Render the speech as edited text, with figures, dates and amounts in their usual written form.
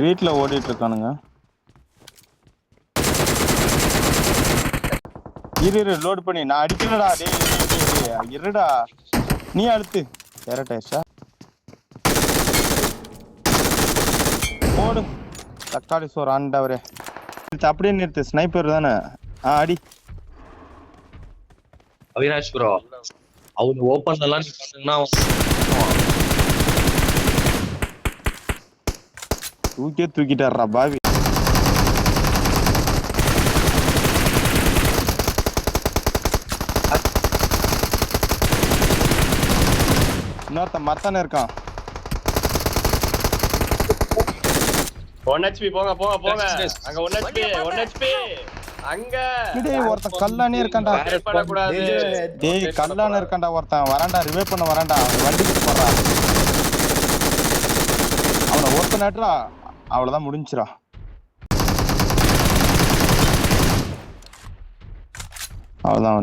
வீட்டுல ஓடிட்டு இருக்கானுங்க. இரு லோட் பண்ணி நான் அடிக்கலடா. டேய் இருடா, நீ அடுத்து டேரக்டா போடு. தக்காளி சோறு ஆண்டவரே. அப்படியே நிறுத்து, ஸ்னைப்பர் தானே. அடி அவினாஷ் ப்ரோ. அவங்க ஓபன் எல்லாம் நீ தூக்கிட்டாரா பாவி. இன்னொருத்த மரத்தானே இருக்கான். 1 HP போங்க போங்க போங்க. அங்க 1 HP 1 HP. அங்க டேய் ஒருத்தன் கல்லானே இருக்கான்டா. பண்ண கூடாது. டேய் கல்லானே இருக்கான்டா ஒருத்தன். வரான்டா, ரிவைவ் பண்ண வரான்டா. வண்டிக்கு போறா. அவன ஒருத்தன் நட்றா. அவ்வளவுதான் முடிஞ்சுடா. அவ்வளவுதான்.